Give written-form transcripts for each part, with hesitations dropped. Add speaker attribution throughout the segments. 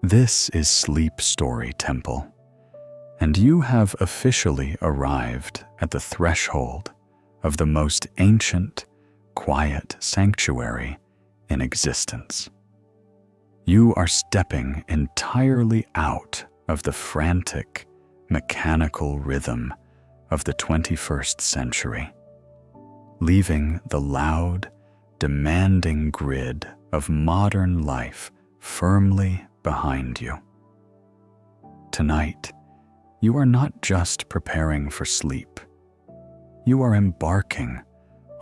Speaker 1: This is Sleep Story Temple, and you have officially arrived at the threshold of the most ancient, quiet sanctuary in existence. You are stepping entirely out of the frantic, mechanical rhythm of the 21st century, leaving the loud, demanding grid of modern life firmly behind you. Tonight, you are not just preparing for sleep. You are embarking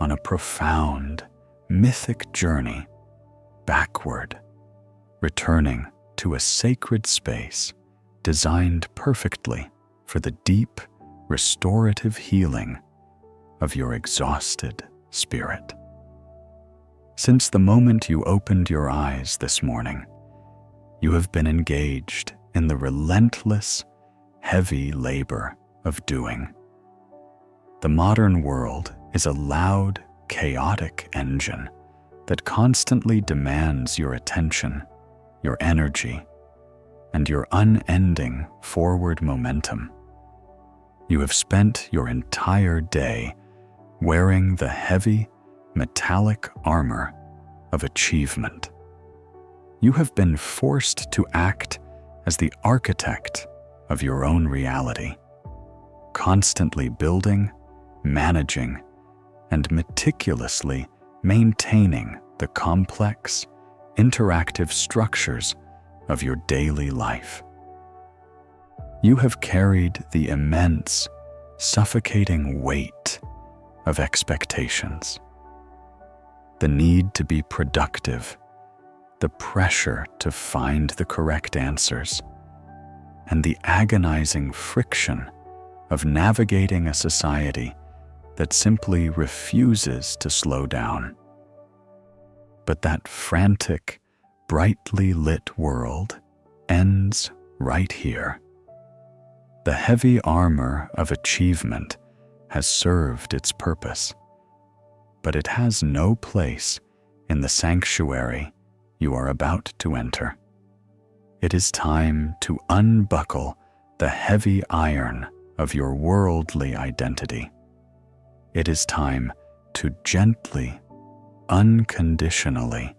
Speaker 1: on a profound, mythic journey backward, returning to a sacred space designed perfectly for the deep, restorative healing of your exhausted spirit. Since the moment you opened your eyes this morning, you have been engaged in the relentless, heavy labor of doing. The modern world is a loud, chaotic engine that constantly demands your attention, your energy, and your unending forward momentum. You have spent your entire day wearing the heavy, metallic armor of achievement. You have been forced to act as the architect of your own reality, constantly building, managing, and meticulously maintaining the complex, interactive structures of your daily life. You have carried the immense, suffocating weight of expectations. The need to be productive, the pressure to find the correct answers, and the agonizing friction of navigating a society that simply refuses to slow down. But that frantic, brightly lit world ends right here. The heavy armor of achievement has served its purpose, but it has no place in the sanctuary you are about to enter. It is time to unbuckle the heavy iron of your worldly identity. It is time to gently, unconditionally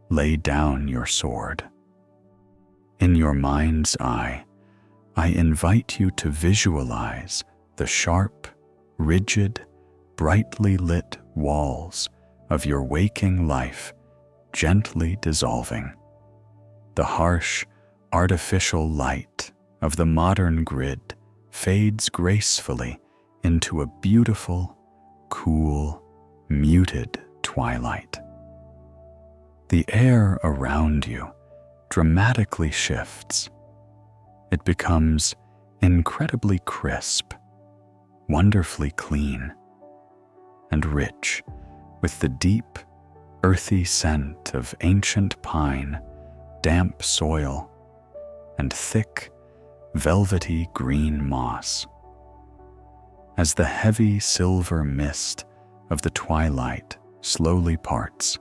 Speaker 1: lay down your sword. In your mind's eye, I invite you to visualize the sharp, rigid, brightly lit walls of your waking life gently dissolving. The harsh, artificial light of the modern grid fades gracefully into a beautiful, cool, muted twilight. The air around you dramatically shifts. It becomes incredibly crisp, wonderfully clean, and rich with the deep, earthy scent of ancient pine, damp soil, and thick, velvety green moss. As the heavy silver mist of the twilight slowly parts,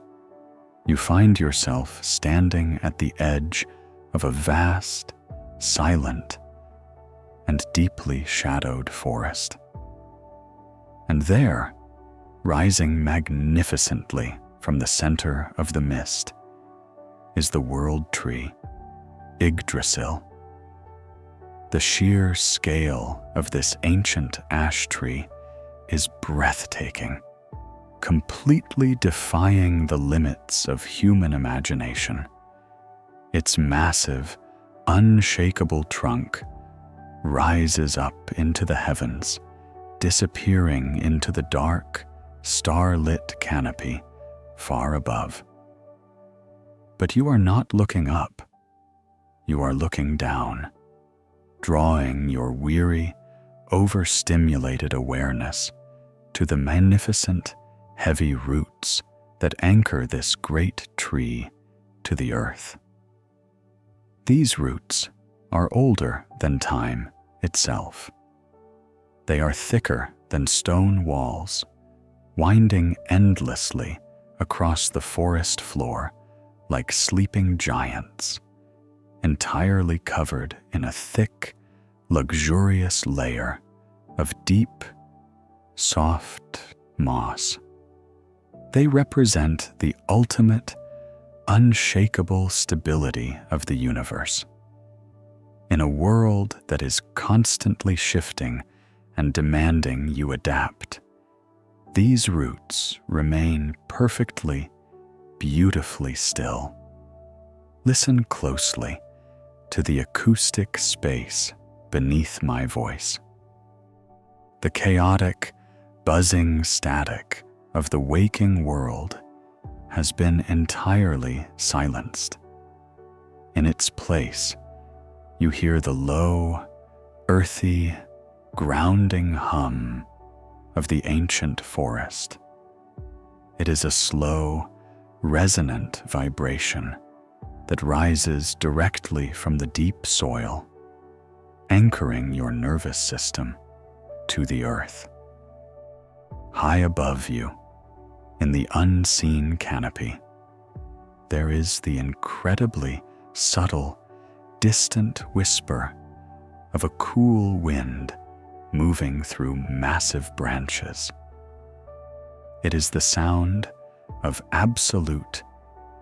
Speaker 1: you find yourself standing at the edge of a vast, silent, and deeply shadowed forest. And there, rising magnificently from the center of the mist, is the world tree, Yggdrasil. The sheer scale of this ancient ash tree is breathtaking, completely defying the limits of human imagination. Its massive, unshakable trunk rises up into the heavens, disappearing into the dark, star-lit canopy far above. But you are not looking up. You are looking down, drawing your weary, overstimulated awareness to the magnificent, heavy roots that anchor this great tree to the earth. These roots are older than time itself. They are thicker than stone walls, winding endlessly across the forest floor like sleeping giants, entirely covered in a thick, luxurious layer of deep, soft moss. They represent the ultimate, unshakable stability of the universe. In a world that is constantly shifting and demanding you adapt, these roots remain perfectly, beautifully still. Listen closely to the acoustic space beneath my voice. The chaotic, buzzing static of the waking world has been entirely silenced. In its place, you hear the low, earthy, grounding hum of the ancient forest. It is a slow, resonant vibration that rises directly from the deep soil, anchoring your nervous system to the earth. High above you, in the unseen canopy, there is the incredibly subtle, distant whisper of a cool wind moving through massive branches. It is the sound of absolute,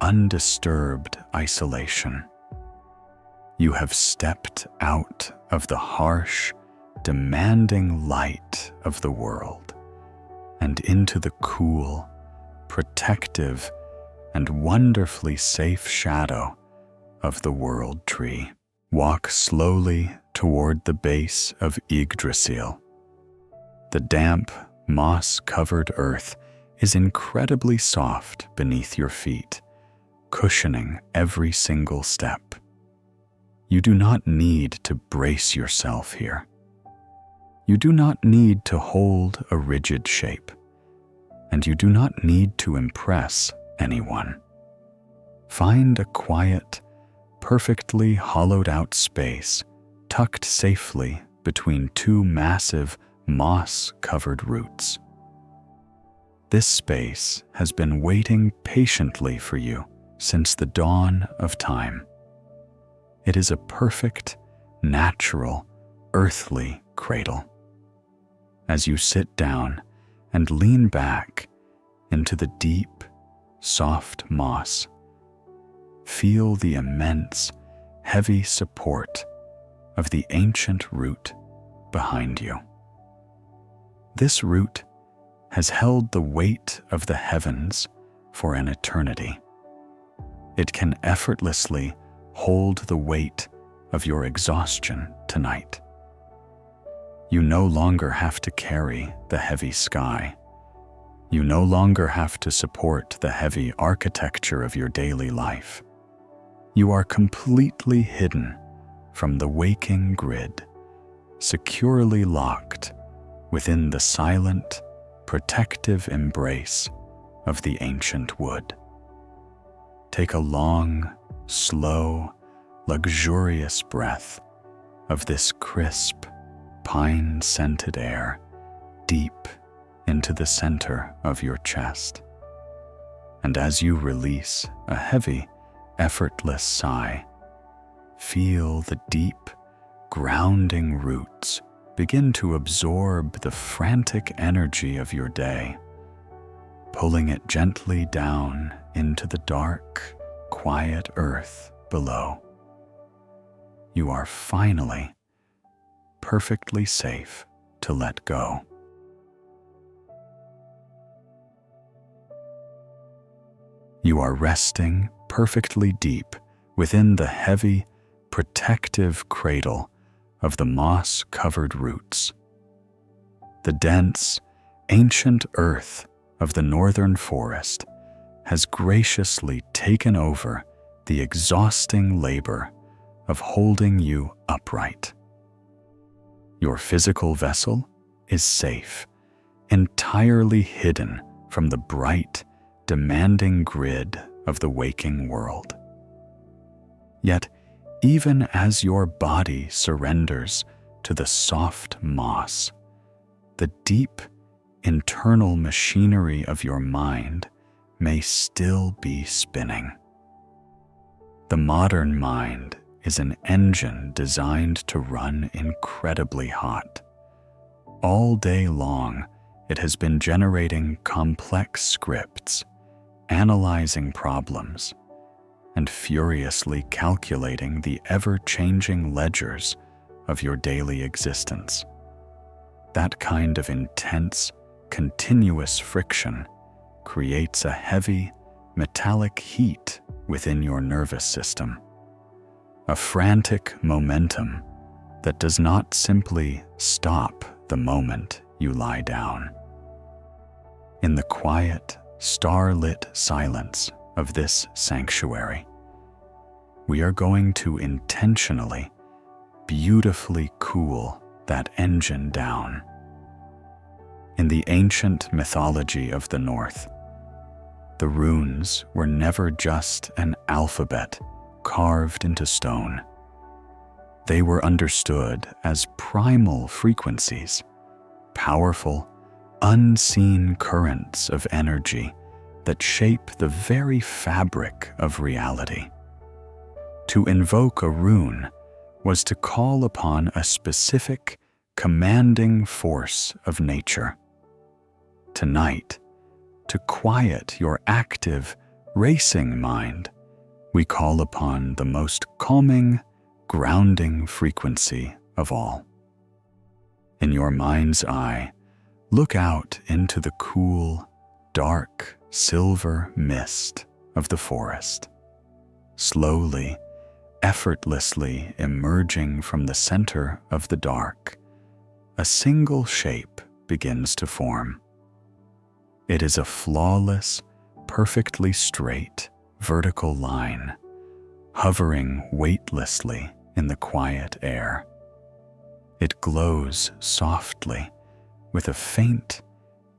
Speaker 1: undisturbed isolation. You have stepped out of the harsh, demanding light of the world and into the cool, protective, and wonderfully safe shadow of the world tree. Walk slowly toward the base of Yggdrasil. The damp, moss-covered earth is incredibly soft beneath your feet, cushioning every single step. You do not need to brace yourself here. You do not need to hold a rigid shape, and you do not need to impress anyone. Find a quiet, perfectly hollowed-out space tucked safely between two massive, moss-covered roots. This space has been waiting patiently for you since the dawn of time. It is a perfect, natural, earthly cradle. As you sit down and lean back into the deep, soft moss, feel the immense, heavy support of the ancient root behind you. This root has held the weight of the heavens for an eternity. It can effortlessly hold the weight of your exhaustion tonight. You no longer have to carry the heavy sky. You no longer have to support the heavy architecture of your daily life. You are completely hidden from the waking grid, securely locked within the silent, protective embrace of the ancient wood. Take a long, slow, luxurious breath of this crisp, pine-scented air deep into the center of your chest. And as you release a heavy, effortless sigh, feel the deep, grounding roots begin to absorb the frantic energy of your day, pulling it gently down into the dark, quiet earth below. You are finally perfectly safe to let go. You are resting perfectly deep within the heavy, protective cradle of the moss-covered roots. The dense, ancient earth of the northern forest has graciously taken over the exhausting labor of holding you upright. Your physical vessel is safe, entirely hidden from the bright, demanding grid of the waking world. Yet, even as your body surrenders to the soft moss, the deep, internal machinery of your mind may still be spinning. The modern mind is an engine designed to run incredibly hot. All day long, it has been generating complex scripts, analyzing problems, and furiously calculating the ever-changing ledgers of your daily existence. That kind of intense, continuous friction creates a heavy, metallic heat within your nervous system, a frantic momentum that does not simply stop the moment you lie down. In the quiet, star-lit silence of this sanctuary, we are going to intentionally, beautifully cool that engine down. In the ancient mythology of the North, the runes were never just an alphabet carved into stone. They were understood as primal frequencies, powerful, unseen currents of energy that shape the very fabric of reality. To invoke a rune was to call upon a specific, commanding force of nature. Tonight, to quiet your active, racing mind, we call upon the most calming, grounding frequency of all. In your mind's eye, look out into the cool, dark, silver mist of the forest. Slowly, effortlessly emerging from the center of the dark, a single shape begins to form. It is a flawless, perfectly straight, vertical line, hovering weightlessly in the quiet air. It glows softly with a faint,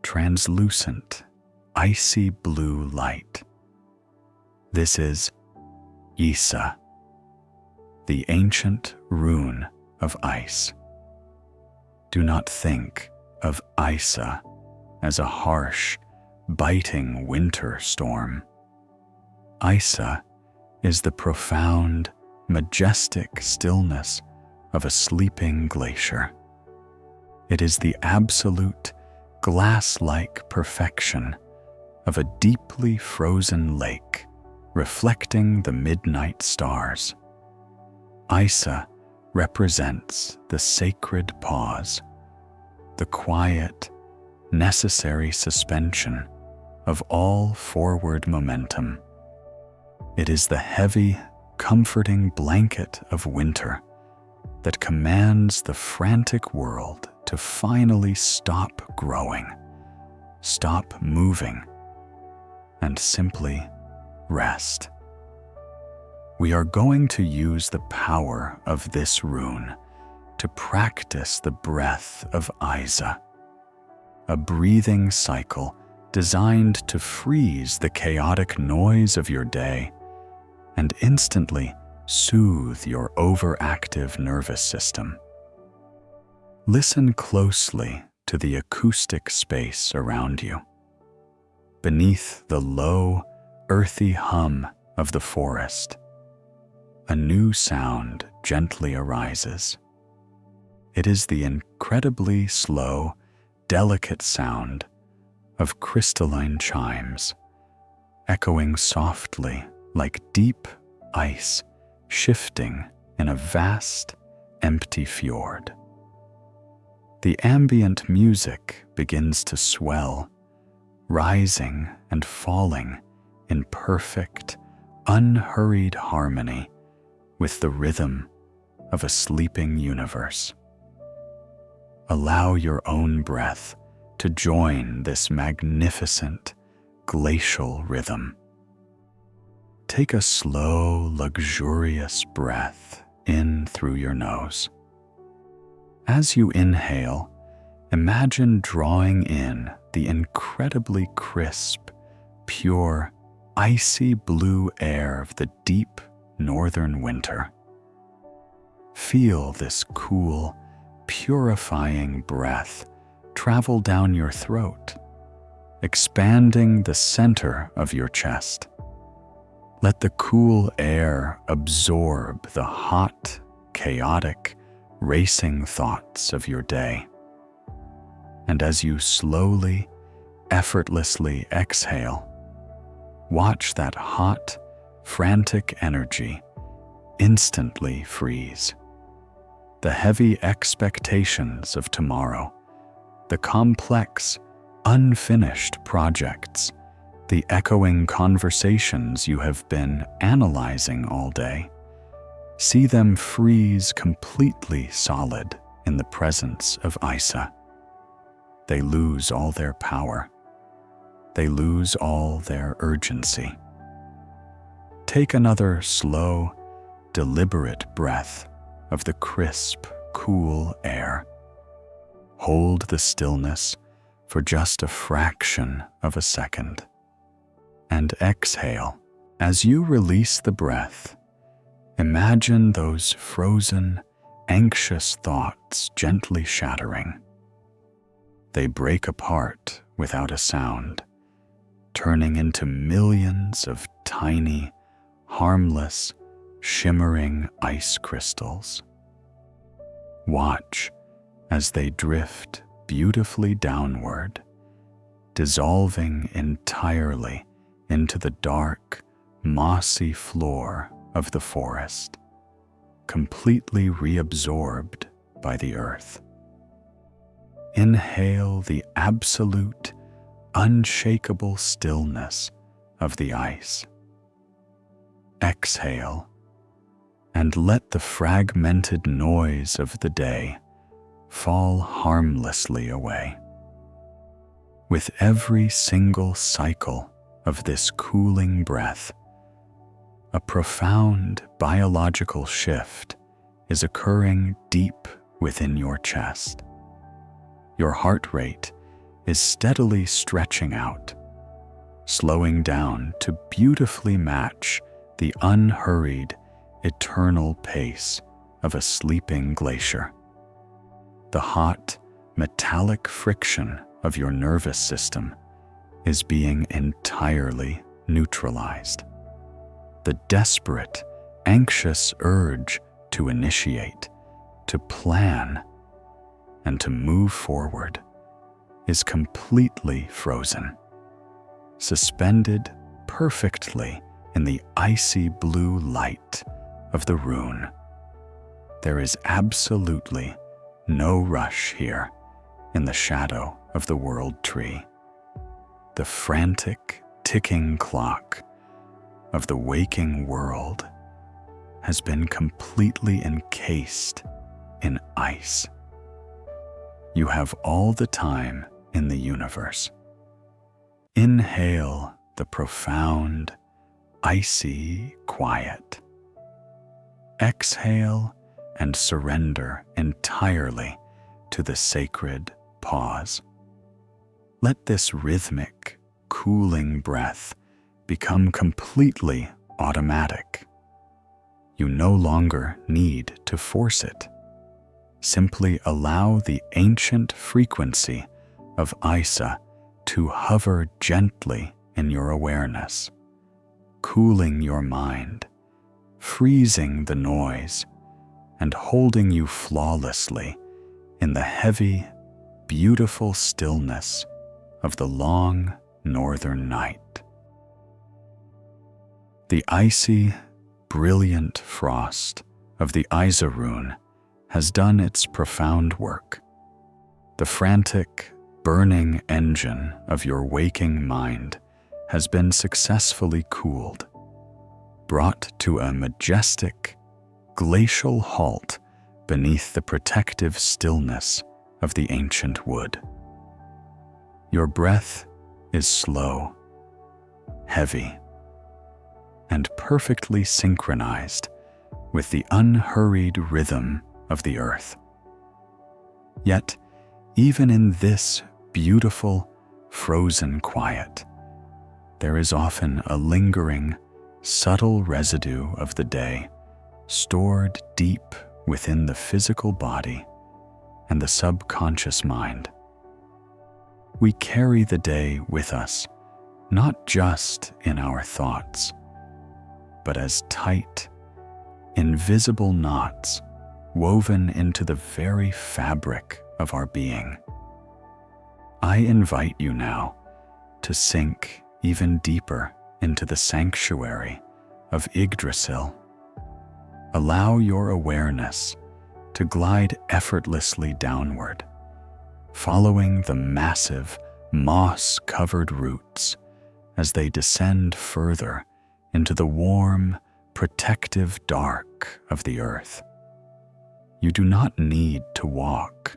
Speaker 1: translucent, icy blue light. This is Isa, the ancient rune of ice. Do not think of Isa as a harsh, biting winter storm. Isa is the profound, majestic stillness of a sleeping glacier. It is the absolute, glass-like perfection of a deeply frozen lake reflecting the midnight stars. Isa represents the sacred pause, the quiet, necessary suspension of all forward momentum. It is the heavy, comforting blanket of winter that commands the frantic world to finally stop growing, stop moving, and simply rest. We are going to use the power of this rune to practice the breath of Isa, a breathing cycle designed to freeze the chaotic noise of your day and instantly soothe your overactive nervous system. Listen closely to the acoustic space around you. Beneath the low, earthy hum of the forest, a new sound gently arises. It is the incredibly slow, delicate sound of crystalline chimes, echoing softly like deep ice shifting in a vast, empty fjord. The ambient music begins to swell, rising and falling in perfect, unhurried harmony with the rhythm of a sleeping universe. Allow your own breath to join this magnificent, glacial rhythm. Take a slow, luxurious breath in through your nose. As you inhale, imagine drawing in the incredibly crisp, pure, icy blue air of the deep northern winter. Feel this cool, purifying breath travel down your throat, expanding the center of your chest. Let the cool air absorb the hot, chaotic, racing thoughts of your day. And as you slowly, effortlessly exhale, watch that hot, frantic energy instantly freeze. The heavy expectations of tomorrow, the complex, unfinished projects, the echoing conversations you have been analyzing all day, see them freeze completely solid in the presence of Isa. They lose all their power. They lose all their urgency. Take another slow, deliberate breath of the crisp, cool air. Hold the stillness for just a fraction of a second. And exhale. As you release the breath, imagine those frozen, anxious thoughts gently shattering. They break apart without a sound, turning into millions of tiny, harmless, shimmering ice crystals. Watch as they drift beautifully downward, dissolving entirely into the dark, mossy floor of the forest, completely reabsorbed by the earth. Inhale the absolute, unshakable stillness of the ice. Exhale, and let the fragmented noise of the day fall harmlessly away. With every single cycle of this cooling breath, a profound biological shift is occurring deep within your chest. Your heart rate is steadily stretching out, slowing down to beautifully match the unhurried, eternal pace of a sleeping glacier. The hot, metallic friction of your nervous system is being entirely neutralized. The desperate, anxious urge to initiate, to plan, and to move forward is completely frozen, suspended perfectly in the icy blue light of the rune. There is absolutely no rush here in the shadow of the world tree. The frantic, ticking clock of the waking world has been completely encased in ice. You have all the time in the universe. Inhale the profound, icy quiet. Exhale and surrender entirely to the sacred pause. Let this rhythmic, cooling breath become completely automatic. You no longer need to force it. Simply allow the ancient frequency of Isa to hover gently in your awareness, cooling your mind, freezing the noise, and holding you flawlessly in the heavy, beautiful stillness of the long northern night. The icy, brilliant frost of the Isa rune has done its profound work. The frantic, burning engine of your waking mind has been successfully cooled, brought to a majestic, glacial halt beneath the protective stillness of the ancient wood. Your breath is slow, heavy, and perfectly synchronized with the unhurried rhythm of the earth. Yet, even in this beautiful, frozen quiet, there is often a lingering, subtle residue of the day stored deep within the physical body and the subconscious mind. We carry the day with us, not just in our thoughts, but as tight, invisible knots woven into the very fabric of our being. I invite you now to sink even deeper into the sanctuary of Yggdrasil. Allow your awareness to glide effortlessly downward, following the massive, moss-covered roots as they descend further into the warm, protective dark of the earth. You do not need to walk.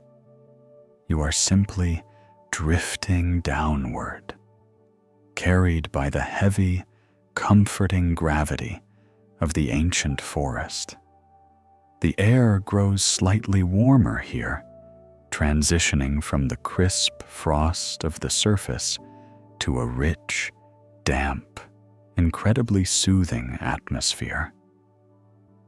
Speaker 1: You are simply drifting downward, carried by the heavy, comforting gravity of the ancient forest. The air grows slightly warmer here, transitioning from the crisp frost of the surface to a rich, damp, incredibly soothing atmosphere.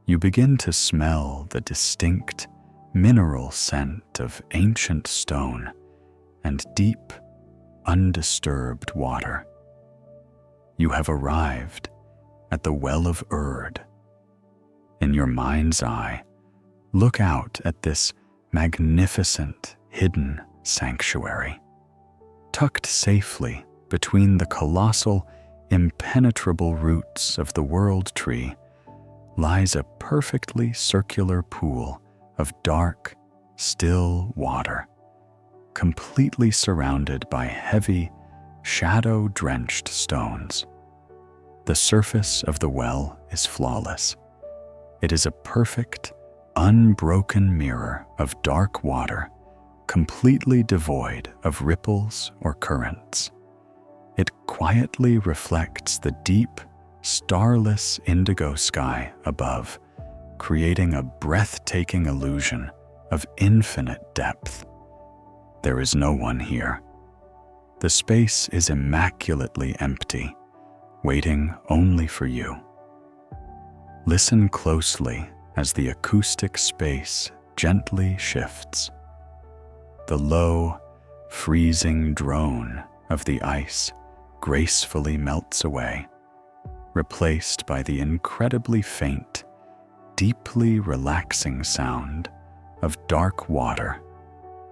Speaker 1: You begin to smell the distinct mineral scent of ancient stone and deep, undisturbed water. You have arrived at the Well of Urd. In your mind's eye, look out at this magnificent hidden sanctuary. Tucked safely between the colossal, impenetrable roots of the world tree lies a perfectly circular pool of dark, still water, completely surrounded by heavy, shadow-drenched stones. The surface of the well is flawless. It is a perfect, unbroken mirror of dark water, completely devoid of ripples or currents. It quietly reflects the deep, starless indigo sky above, creating a breathtaking illusion of infinite depth. There is no one here. The space is immaculately empty, waiting only for you. Listen closely as the acoustic space gently shifts. The low, freezing drone of the ice gracefully melts away, replaced by the incredibly faint, deeply relaxing sound of dark water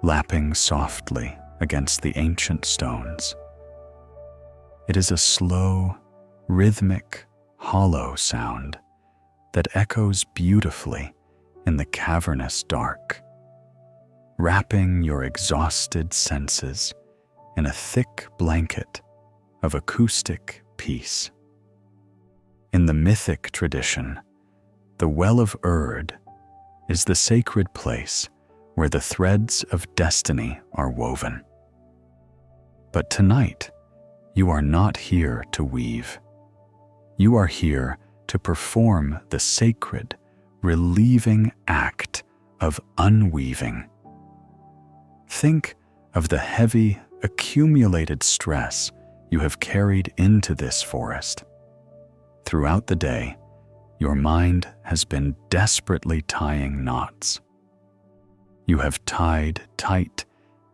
Speaker 1: lapping softly against the ancient stones. It is a slow, rhythmic, hollow sound that echoes beautifully in the cavernous dark, wrapping your exhausted senses in a thick blanket of acoustic peace. In the Mythic tradition, the Well of Urd is the sacred place where the threads of destiny are woven. But tonight, you are not here to weave. You are here to perform the sacred, relieving act of unweaving. Think of the heavy, accumulated stress you have carried into this forest. Throughout the day, your mind has been desperately tying knots. You have tied tight,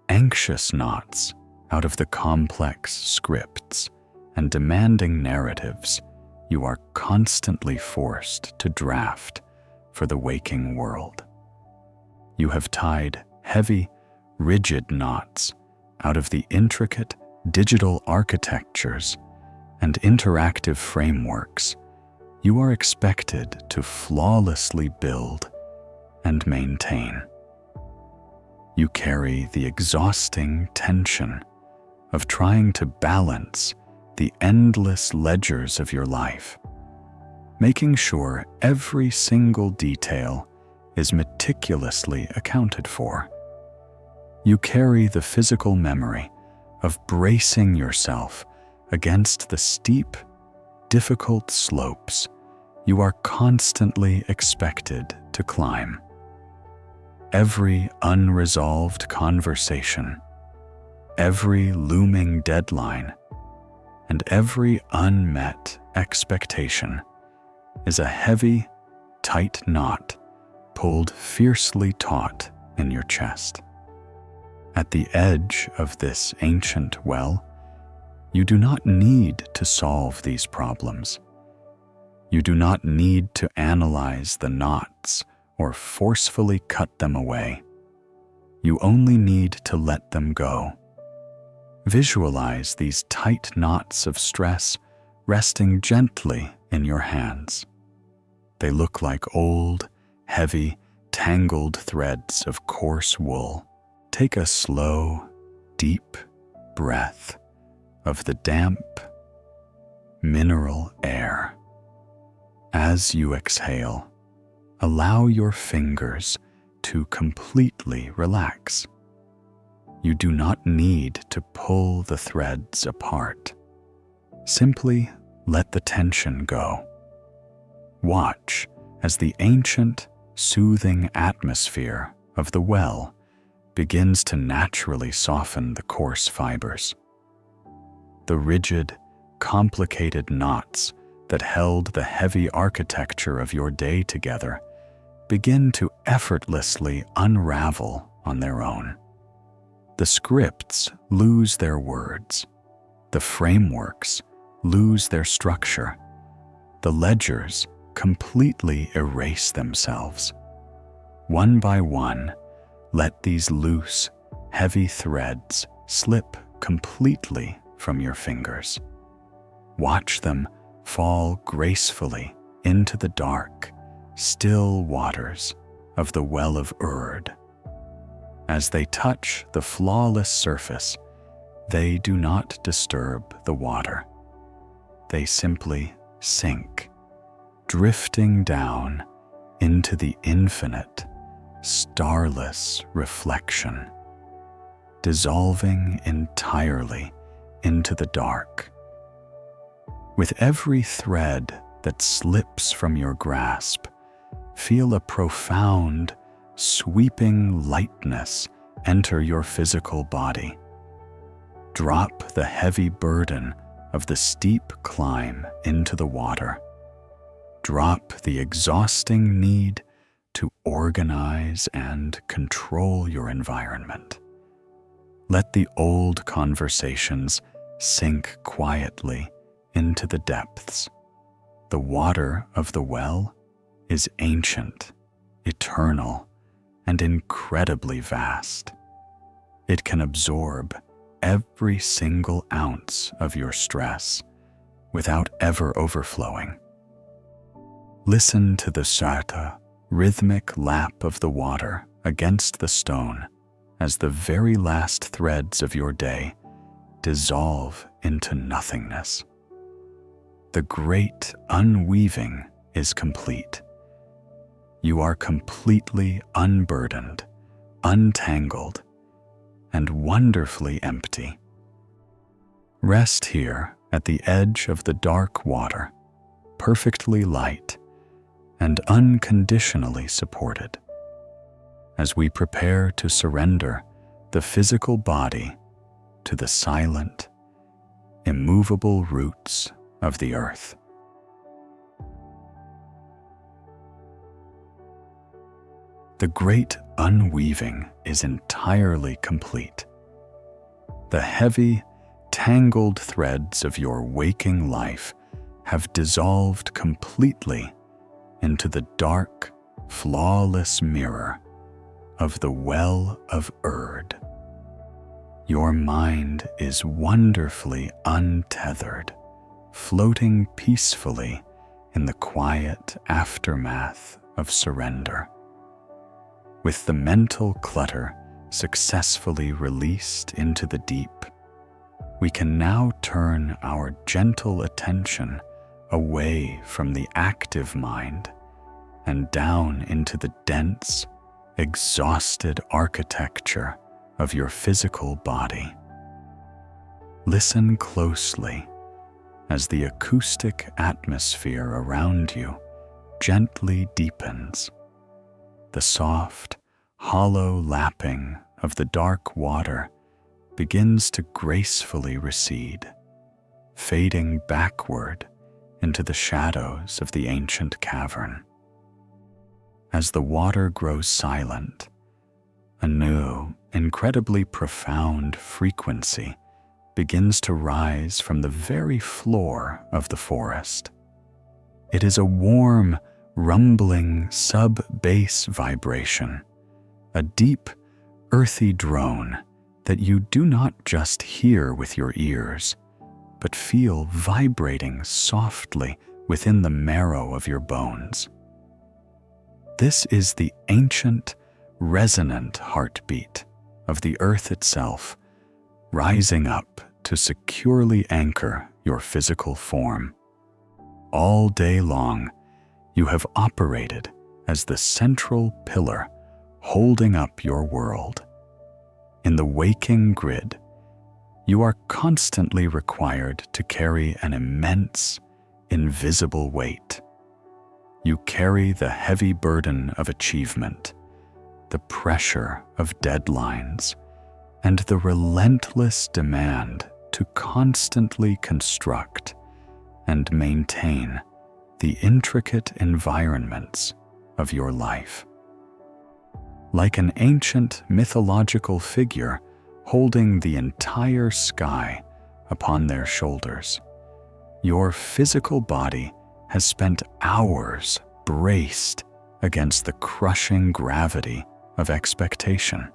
Speaker 1: anxious knots out of the complex scripts and demanding narratives you are constantly forced to draft for the waking world. You have tied heavy, rigid knots out of the intricate digital architectures and interactive frameworks you are expected to flawlessly build and maintain. You carry the exhausting tension of trying to balance the endless ledgers of your life, making sure every single detail is meticulously accounted for. You carry the physical memory of bracing yourself against the steep, difficult slopes you are constantly expected to climb. Every unresolved conversation, every looming deadline, and every unmet expectation is a heavy, tight knot pulled fiercely taut in your chest. At the edge of this ancient well, you do not need to solve these problems. You do not need to analyze the knots or forcefully cut them away. You only need to let them go. Visualize these tight knots of stress resting gently in your hands. They look like old, heavy, tangled threads of coarse wool. Take a slow, deep breath of the damp, mineral air. As you exhale, allow your fingers to completely relax. You do not need to pull the threads apart. Simply let the tension go. Watch as the ancient, soothing atmosphere of the well begins to naturally soften the coarse fibers. The rigid, complicated knots that held the heavy architecture of your day together begin to effortlessly unravel on their own. The scripts lose their words. The frameworks lose their structure. The ledgers completely erase themselves. One by one, let these loose, heavy threads slip completely from your fingers. Watch them fall gracefully into the dark, still waters of the Well of Urd. As they touch the flawless surface, they do not disturb the water. They simply sink, drifting down into the infinite, starless reflection, dissolving entirely into the dark. With every thread that slips from your grasp, feel a profound, sweeping lightness enter your physical body. Drop the heavy burden of the steep climb into the water. Drop the exhausting need to organize and control your environment. Let the old conversations sink quietly into the depths. The water of the well is ancient, eternal, and incredibly vast. It can absorb every single ounce of your stress without ever overflowing. Listen to the soothe, rhythmic lap of the water against the stone as the very last threads of your day dissolve into nothingness. The great unweaving is complete. You are completely unburdened, untangled, and wonderfully empty. Rest here at the edge of the dark water, perfectly light and unconditionally supported. As we prepare to surrender the physical body to the silent, immovable roots of the earth. The great unweaving is entirely complete. The heavy, tangled threads of your waking life have dissolved completely into the dark, flawless mirror of the Well of Urd. Your mind is wonderfully untethered, floating peacefully in the quiet aftermath of surrender. With the mental clutter successfully released into the deep, we can now turn our gentle attention away from the active mind and down into the dense, exhausted architecture of your physical body. Listen closely as the acoustic atmosphere around you gently deepens. The soft, hollow lapping of the dark water begins to gracefully recede, fading backward into the shadows of the ancient cavern. As the water grows silent, a new, incredibly profound frequency begins to rise from the very floor of the forest. It is a warm, rumbling sub-bass vibration, a deep, earthy drone that you do not just hear with your ears, but feel vibrating softly within the marrow of your bones. This is the ancient, resonant heartbeat of the earth itself, rising up to securely anchor your physical form. All day long, you have operated as the central pillar holding up your world. In the waking grid, you are constantly required to carry an immense, invisible weight. You carry the heavy burden of achievement, the pressure of deadlines, and the relentless demand to constantly construct and maintain the intricate environments of your life. Like an ancient mythological figure holding the entire sky upon their shoulders, your physical body has spent hours braced against the crushing gravity of expectation.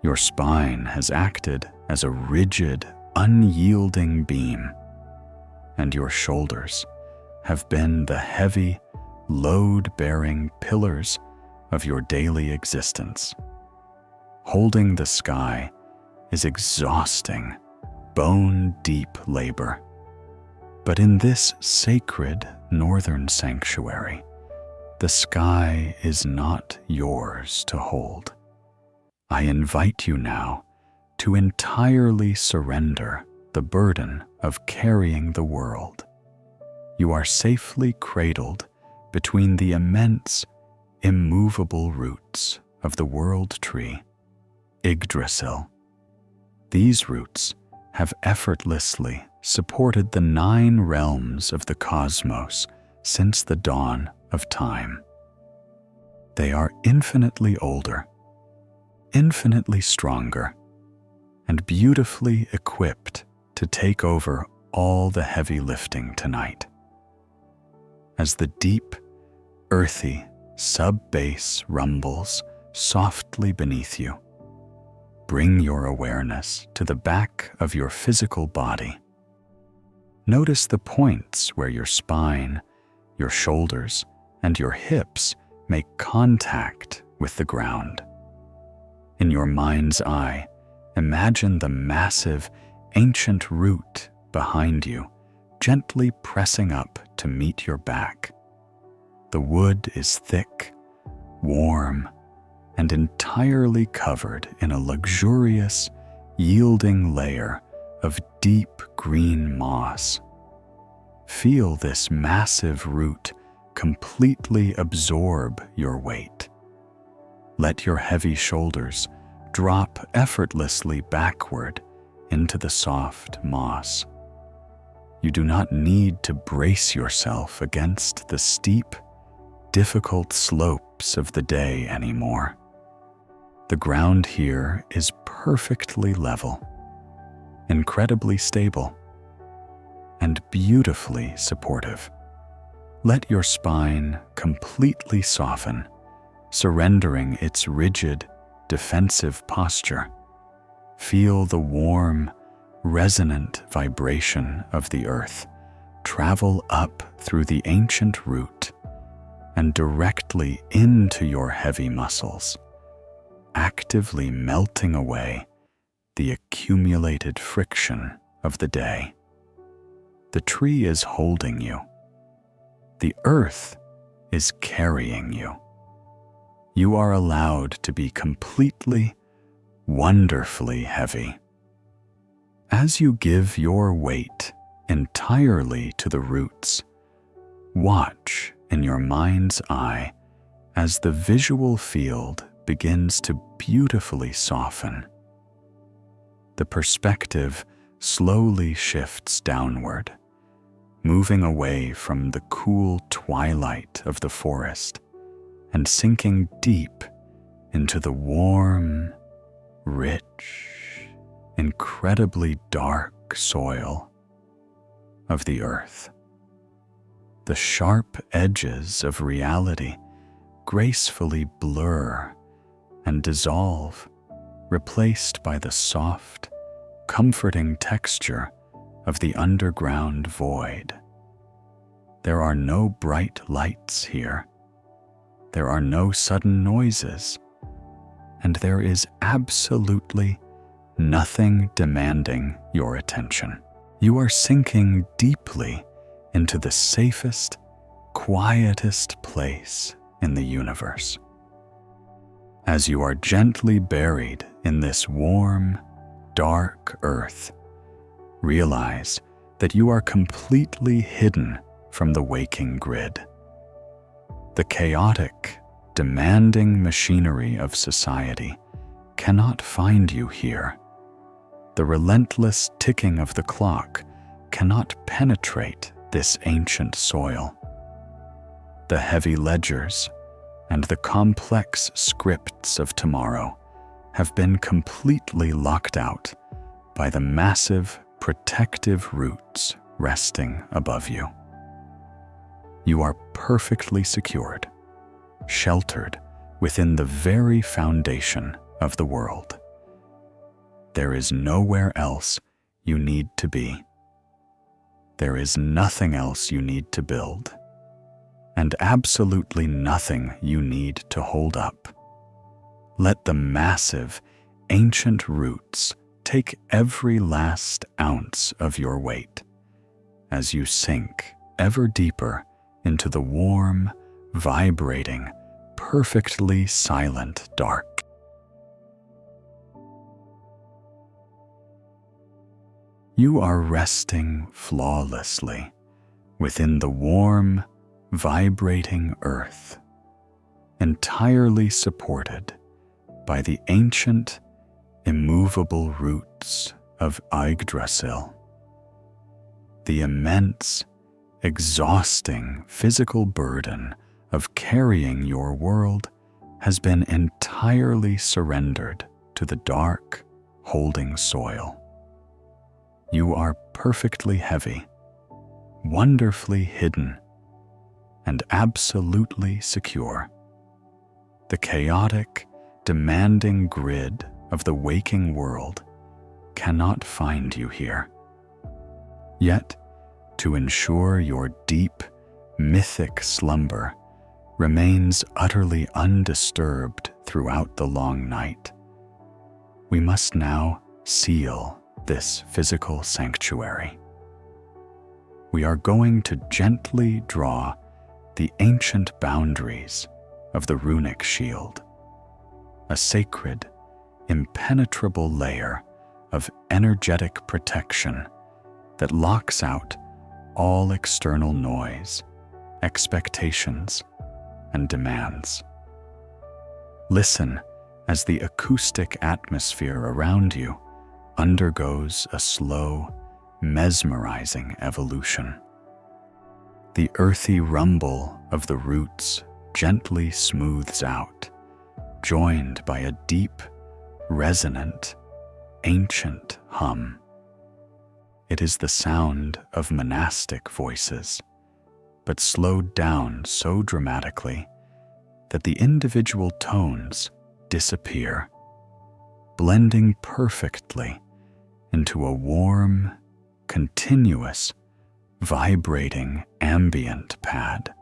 Speaker 1: Your spine has acted as a rigid, unyielding beam, and your shoulders have been the heavy, load-bearing pillars of your daily existence. Holding the sky is exhausting, bone-deep labor. But in this sacred northern sanctuary, the sky is not yours to hold. I invite you now to entirely surrender the burden of carrying the world. You are safely cradled between the immense, immovable roots of the world tree, Yggdrasil. These roots have effortlessly supported the 9 realms of the cosmos since the dawn of time. They are infinitely older, infinitely stronger, and beautifully equipped to take over all the heavy lifting tonight. As the deep, earthy sub-bass rumbles softly beneath you, bring your awareness to the back of your physical body. Notice the points where your spine, your shoulders, and your hips make contact with the ground. In your mind's eye, imagine the massive, ancient root behind you, gently pressing up to meet your back. The wood is thick, warm, and entirely covered in a luxurious, yielding layer of deep green moss. Feel this massive root completely absorb your weight. Let your heavy shoulders drop effortlessly backward into the soft moss. You do not need to brace yourself against the steep, difficult slopes of the day anymore. The ground here is perfectly level, incredibly stable, and beautifully supportive. Let your spine completely soften, surrendering its rigid, defensive posture. Feel the warm, resonant vibration of the earth travel up through the ancient root and directly into your heavy muscles, actively melting away the accumulated friction of the day. The tree is holding you. The earth is carrying you. You are allowed to be completely, wonderfully heavy. As you give your weight entirely to the roots, watch in your mind's eye as the visual field begins to beautifully soften. The perspective slowly shifts downward, moving away from the cool twilight of the forest and sinking deep into the warm, rich, incredibly dark soil of the earth. the sharp edges of reality gracefully blur and dissolve, replaced by the soft, comforting texture of the underground void. There are no bright lights here. There are no sudden noises, and there is absolutely nothing demanding your attention. You are sinking deeply into the safest, quietest place in the universe. As you are gently buried in this warm, dark earth, realize that you are completely hidden from the waking grid. The chaotic, demanding machinery of society cannot find you here. The relentless ticking of the clock cannot penetrate this ancient soil. The heavy ledgers and the complex scripts of tomorrow have been completely locked out by the massive protective roots resting above you. You are perfectly secured, sheltered within the very foundation of the world. There is nowhere else you need to be. There is nothing else you need to build, and absolutely nothing you need to hold up. Let the massive, ancient roots take every last ounce of your weight as you sink ever deeper into the warm, vibrating, perfectly silent dark. You are resting flawlessly within the warm, vibrating earth, entirely supported by the ancient, immovable roots of Yggdrasil. The immense, exhausting physical burden of carrying your world has been entirely surrendered to the dark, holding soil. You are perfectly heavy, wonderfully hidden, and absolutely secure. The chaotic, demanding grid of the waking world cannot find you here. Yet, to ensure your deep, mythic slumber remains utterly undisturbed throughout the long night, we must now seal this physical sanctuary. We are going to gently draw the ancient boundaries of the runic shield, a sacred, impenetrable layer of energetic protection that locks out all external noise, expectations, and demands. Listen as the acoustic atmosphere around you undergoes a slow, mesmerizing evolution. The earthy rumble of the roots gently smooths out, joined by a deep, resonant, ancient hum. It is the sound of monastic voices, but slowed down so dramatically that the individual tones disappear, blending perfectly into a warm, continuous, vibrating ambient pad.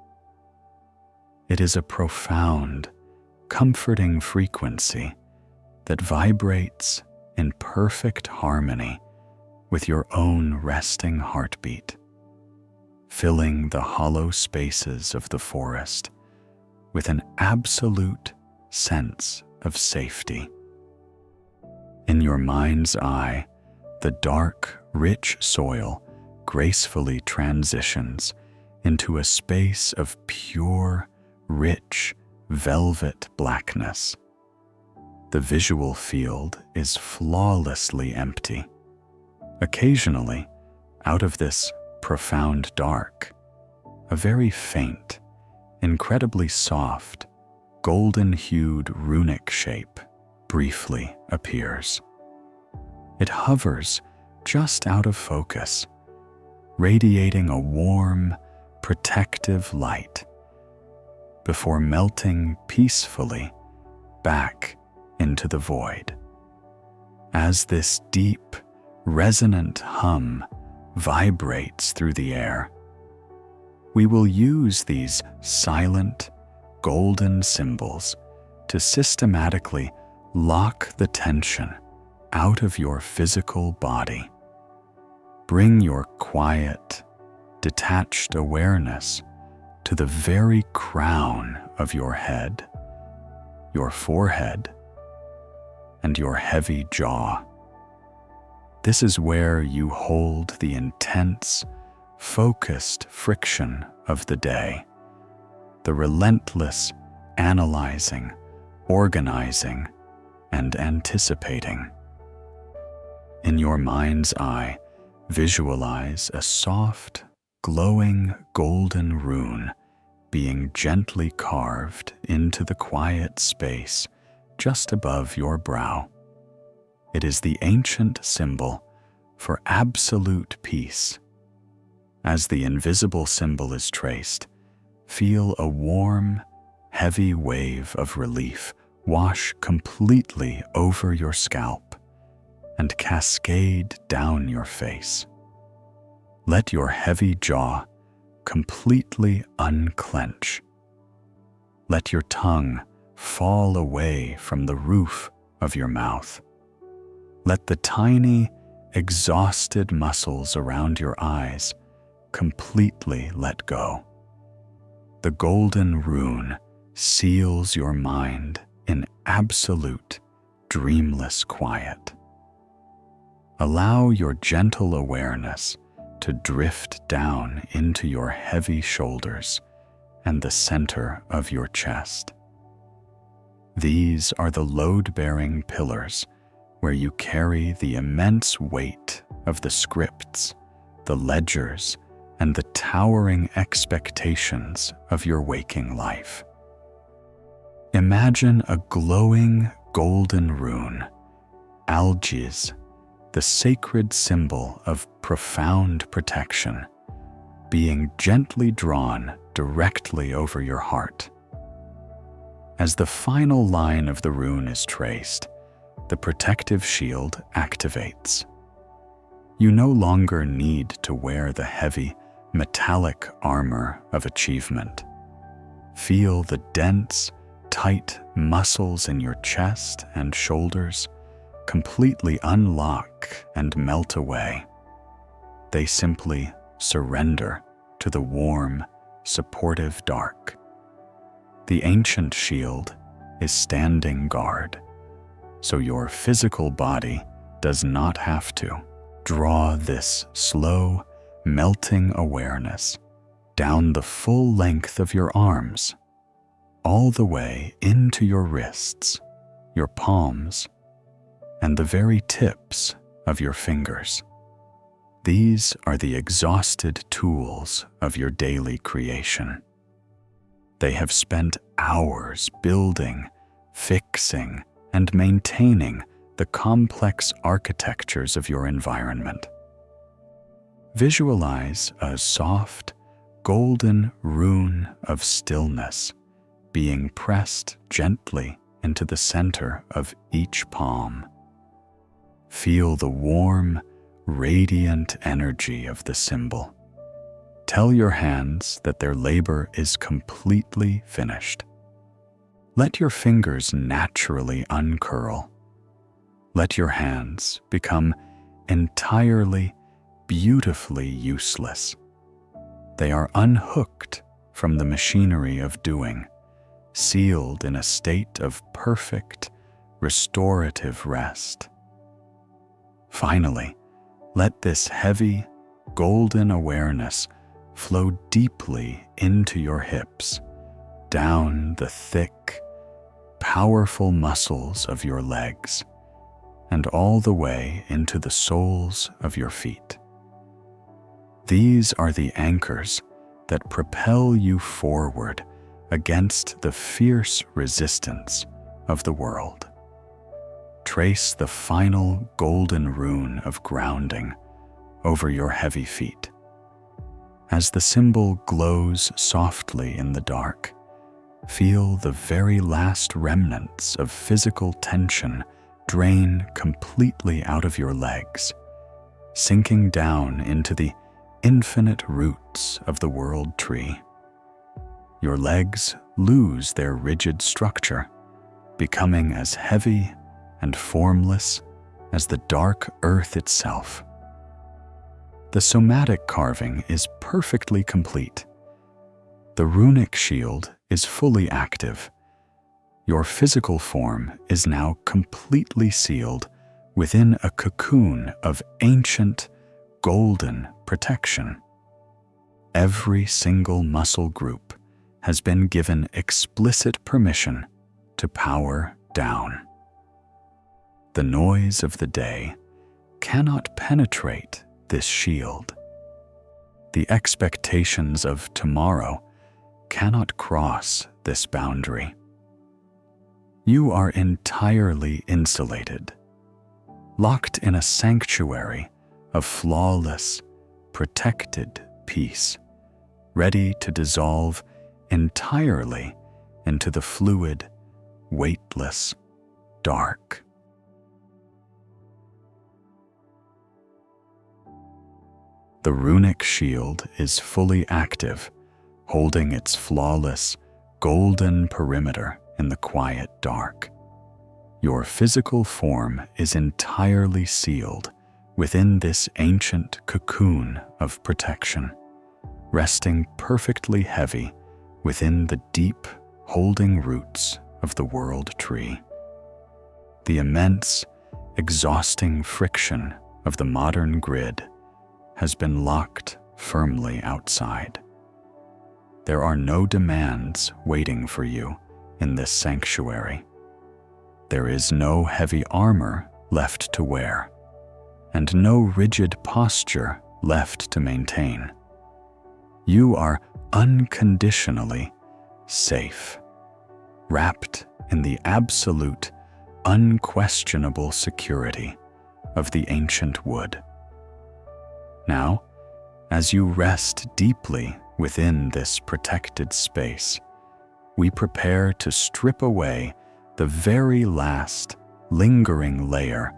Speaker 1: It is a profound, comforting frequency that vibrates in perfect harmony with your own resting heartbeat, filling the hollow spaces of the forest with an absolute sense of safety. In your mind's eye, the dark, rich soil gracefully transitions into a space of pure, rich, velvet blackness. The visual field is flawlessly empty. Occasionally, out of this profound dark, a very faint, incredibly soft, golden-hued runic shape briefly appears. It hovers just out of focus, radiating a warm, protective light before melting peacefully back into the void. As this deep, resonant hum vibrates through the air, we will use these silent, golden symbols to systematically lock the tension out of your physical body. Bring your quiet, detached awareness to the very crown of your head, your forehead, and your heavy jaw. This is where you hold the intense, focused friction of the day, the relentless analyzing, organizing, and anticipating. In your mind's eye, visualize a soft, glowing golden rune being gently carved into the quiet space just above your brow. It is the ancient symbol for absolute peace. As the invisible symbol is traced, feel a warm, heavy wave of relief wash completely over your scalp and cascade down your face. Let your heavy jaw completely unclench. Let your tongue fall away from the roof of your mouth. Let the tiny, exhausted muscles around your eyes completely let go. The golden rune seals your mind in absolute, dreamless quiet. Allow your gentle awareness to drift down into your heavy shoulders and the center of your chest. These are the load-bearing pillars where you carry the immense weight of the scripts, the ledgers, and the towering expectations of your waking life. Imagine a glowing golden rune, Algiz, the sacred symbol of profound protection, being gently drawn directly over your heart. As the final line of the rune is traced, the protective shield activates. You no longer need to wear the heavy, metallic armor of achievement. Feel the dense, tight muscles in your chest and shoulders completely unlock and melt away. They simply surrender to the warm, supportive dark. The ancient shield is standing guard, so your physical body does not have to. Draw this slow, melting awareness down the full length of your arms, all the way into your wrists, your palms, and the very tips of your fingers. These are the exhausted tools of your daily creation. They have spent hours building, fixing, and maintaining the complex architectures of your environment. Visualize a soft, golden rune of stillness being pressed gently into the center of each palm. Feel the warm, radiant energy of the symbol. Tell your hands that their labor is completely finished. Let your fingers naturally uncurl. Let your hands become entirely, beautifully useless. They are unhooked from the machinery of doing, sealed in a state of perfect, restorative rest. Finally, let this heavy, golden awareness flow deeply into your hips, down the thick, powerful muscles of your legs, and all the way into the soles of your feet. These are the anchors that propel you forward against the fierce resistance of the world. Trace the final golden rune of grounding over your heavy feet. As the symbol glows softly in the dark, feel the very last remnants of physical tension drain completely out of your legs, sinking down into the infinite roots of the world tree. Your legs lose their rigid structure, becoming as heavy and formless as the dark earth itself. The somatic carving is perfectly complete. The runic shield is fully active. Your physical form is now completely sealed within a cocoon of ancient, golden protection. Every single muscle group has been given explicit permission to power down. The noise of the day cannot penetrate this shield. The expectations of tomorrow cannot cross this boundary. You are entirely insulated, locked in a sanctuary of flawless, protected peace, ready to dissolve entirely into the fluid, weightless dark. The runic shield is fully active, holding its flawless, golden perimeter in the quiet dark. Your physical form is entirely sealed within this ancient cocoon of protection, resting perfectly heavy within the deep, holding roots of the world tree. The immense, exhausting friction of the modern grid has been locked firmly outside. There are no demands waiting for you in this sanctuary. There is no heavy armor left to wear, and no rigid posture left to maintain. You are unconditionally safe, wrapped in the absolute, unquestionable security of the ancient wood. Now, as you rest deeply within this protected space, we prepare to strip away the very last lingering layer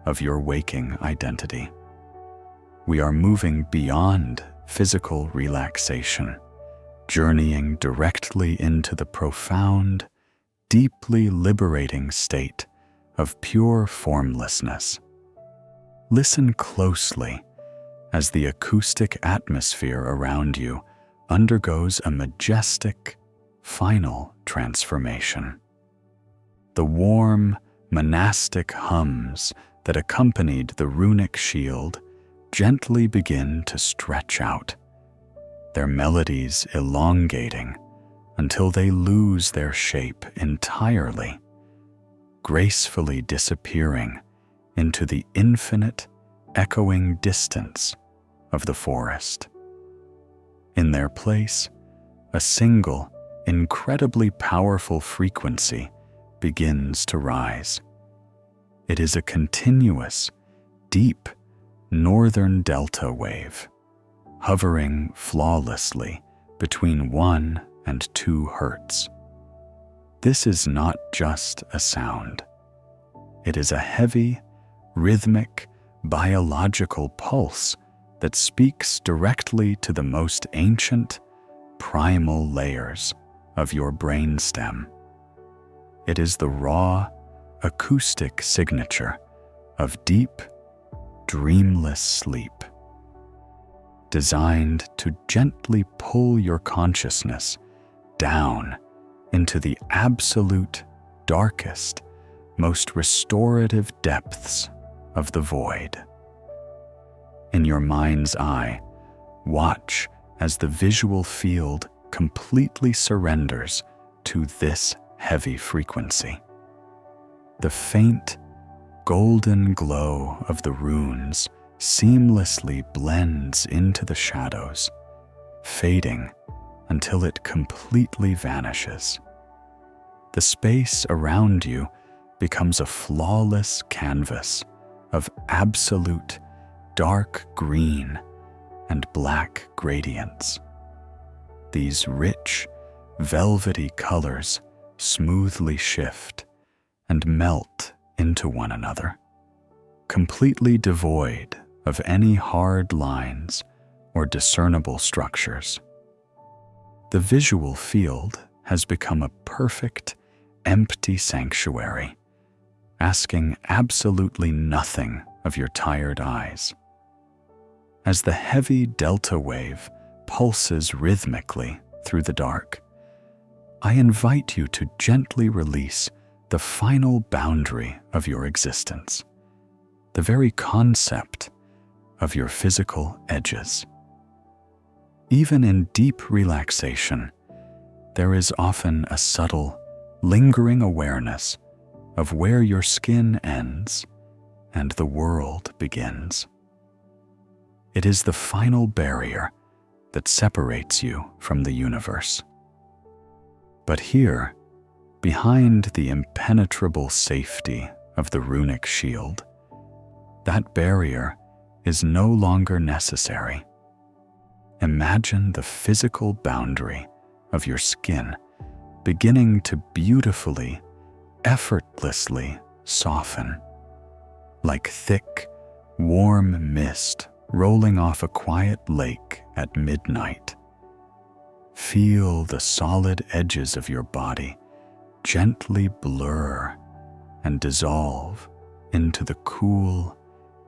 Speaker 1: of your waking identity. We are moving beyond physical relaxation, journeying directly into the profound, deeply liberating state of pure formlessness. Listen closely as the acoustic atmosphere around you undergoes a majestic, final transformation. The warm, monastic hums that accompanied the runic shield gently begin to stretch out, their melodies elongating until they lose their shape entirely, gracefully disappearing into the infinite, echoing distance of the forest. In their place, a single, incredibly powerful frequency begins to rise. It is a continuous, deep, northern delta wave, hovering flawlessly between 1 and 2 hertz. This is not just a sound. It is a heavy, rhythmic, biological pulse that speaks directly to the most ancient, primal layers of your brainstem. It is the raw, acoustic signature of deep, dreamless sleep, designed to gently pull your consciousness down into the absolute, darkest, most restorative depths of the void. In your mind's eye, watch as the visual field completely surrenders to this heavy frequency. The faint, golden glow of the runes seamlessly blends into the shadows, fading until it completely vanishes. The space around you becomes a flawless canvas of absolute dark green and black gradients. These rich, velvety colors smoothly shift and melt into one another, completely devoid of any hard lines or discernible structures. The visual field has become a perfect, empty sanctuary, asking absolutely nothing of your tired eyes. As the heavy delta wave pulses rhythmically through the dark, I invite you to gently release the final boundary of your existence, the very concept of your physical edges. Even in deep relaxation, there is often a subtle, lingering awareness of where your skin ends and the world begins. It is the final barrier that separates you from the universe. But here, behind the impenetrable safety of the runic shield, that barrier is no longer necessary. Imagine the physical boundary of your skin beginning to beautifully, effortlessly soften, like thick, warm mist rolling off a quiet lake at midnight. Feel the solid edges of your body gently blur and dissolve into the cool,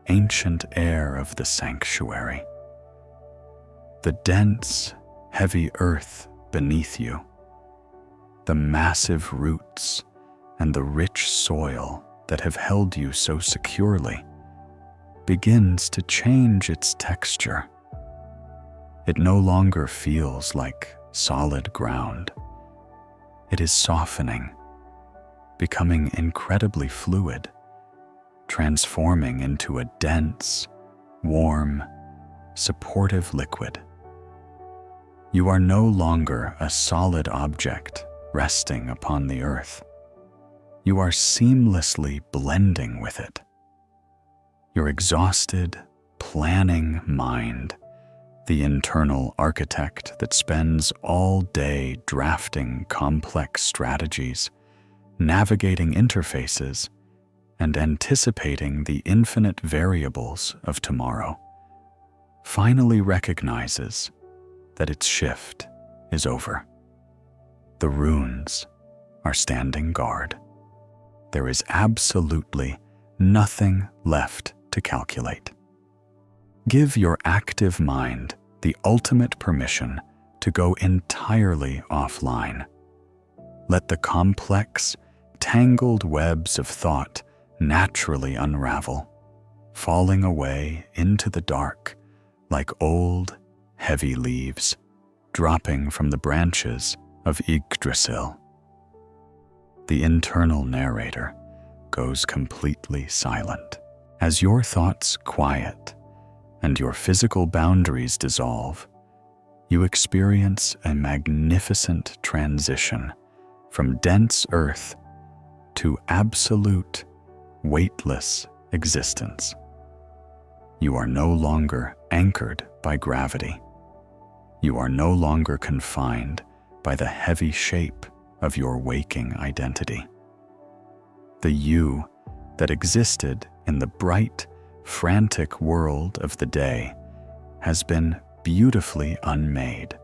Speaker 1: ancient air of the sanctuary. The dense, heavy earth beneath you, the massive roots and the rich soil that have held you so securely, begins to change its texture. It no longer feels like solid ground. It is softening, becoming incredibly fluid, transforming into a dense, warm, supportive liquid. You are no longer a solid object resting upon the earth. You are seamlessly blending with it. Your exhausted, planning mind, the internal architect that spends all day drafting complex strategies, navigating interfaces, and anticipating the infinite variables of tomorrow, finally recognizes that its shift is over. The runes are standing guard. There is absolutely nothing left to calculate. Give your active mind the ultimate permission to go entirely offline. Let the complex, tangled webs of thought naturally unravel, falling away into the dark like old, heavy leaves dropping from the branches of Yggdrasil. The internal narrator goes completely silent. As your thoughts quiet and your physical boundaries dissolve, you experience a magnificent transition from dense earth to absolute, weightless existence. You are no longer anchored by gravity. You are no longer confined by the heavy shape of your waking identity. The you that existed in the bright, frantic world of the day has been beautifully unmade.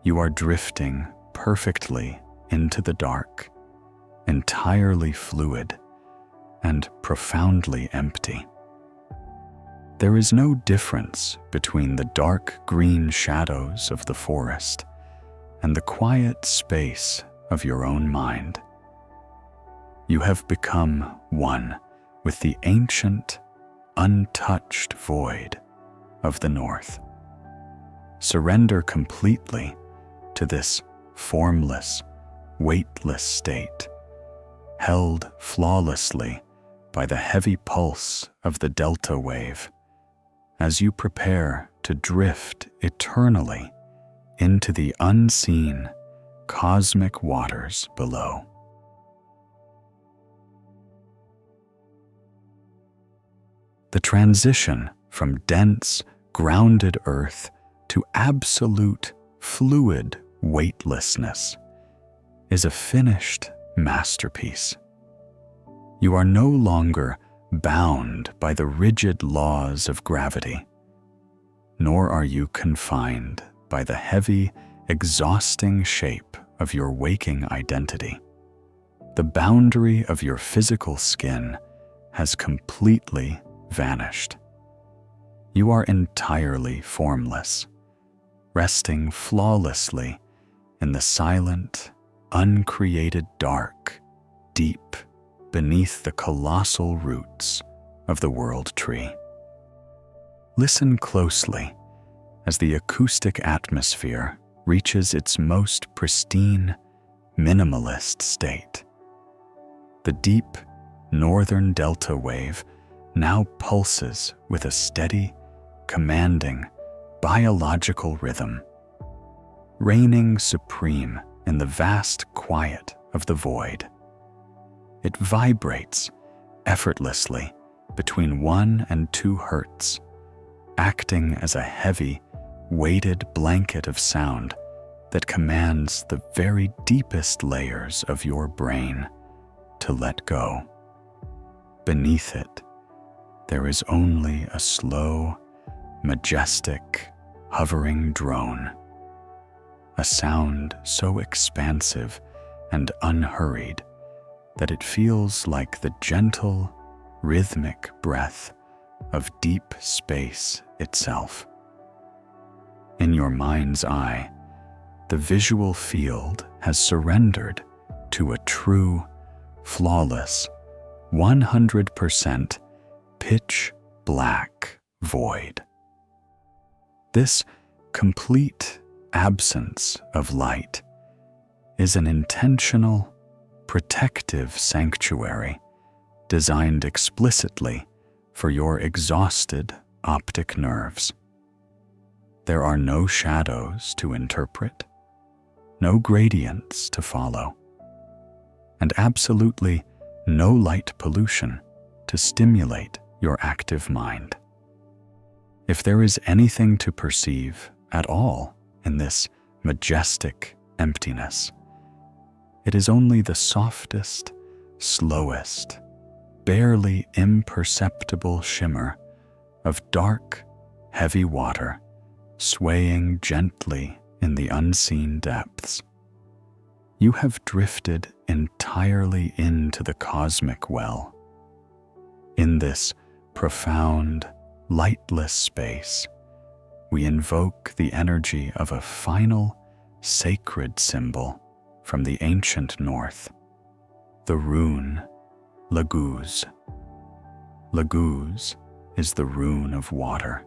Speaker 1: You are drifting perfectly into the dark, entirely fluid and profoundly empty. There is no difference between the dark green shadows of the forest and the quiet space of your own mind. You have become one with the ancient, untouched void of the north. Surrender completely to this formless, weightless state, held flawlessly by the heavy pulse of the delta wave, as you prepare to drift eternally into the unseen, cosmic waters below. The transition from dense, grounded earth to absolute fluid weightlessness, is a finished masterpiece. You are no longer bound by the rigid laws of gravity, nor are you confined by the heavy, exhausting shape of your waking identity. The boundary of your physical skin has completely vanished. You are entirely formless, resting flawlessly in the silent, uncreated dark, deep beneath the colossal roots of the world tree. Listen closely as the acoustic atmosphere reaches its most pristine, minimalist state. The deep northern delta wave now pulses with a steady, commanding, biological rhythm, reigning supreme in the vast quiet of the void. It vibrates effortlessly between 1 and 2 hertz, acting as a heavy, weighted blanket of sound that commands the very deepest layers of your brain to let go. Beneath it, there is only a slow, majestic, hovering drone, a sound so expansive and unhurried that it feels like the gentle, rhythmic breath of deep space itself. In your mind's eye, the visual field has surrendered to a true, flawless, 100% pitch black void. This complete absence of light is an intentional, protective sanctuary designed explicitly for your exhausted optic nerves. There are no shadows to interpret, no gradients to follow, and absolutely no light pollution to stimulate your active mind. If there is anything to perceive at all in this majestic emptiness, it is only the softest, slowest, barely imperceptible shimmer of dark, heavy water swaying gently in the unseen depths. You have drifted entirely into the cosmic well. In this profound, lightless space, we invoke the energy of a final, sacred symbol from the ancient north, the rune Laguz. Laguz is the rune of water.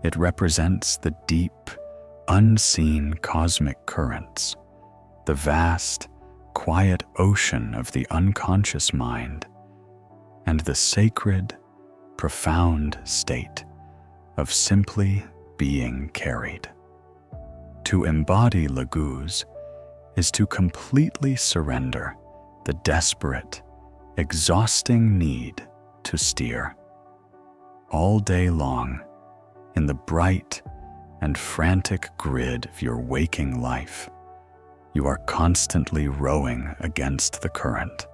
Speaker 1: It represents the deep, unseen cosmic currents, the vast, quiet ocean of the unconscious mind, and the sacred, profound state of simply being carried. To embody Laguz is to completely surrender the desperate, exhausting need to steer. All day long, in the bright and frantic grid of your waking life, you are constantly rowing against the current.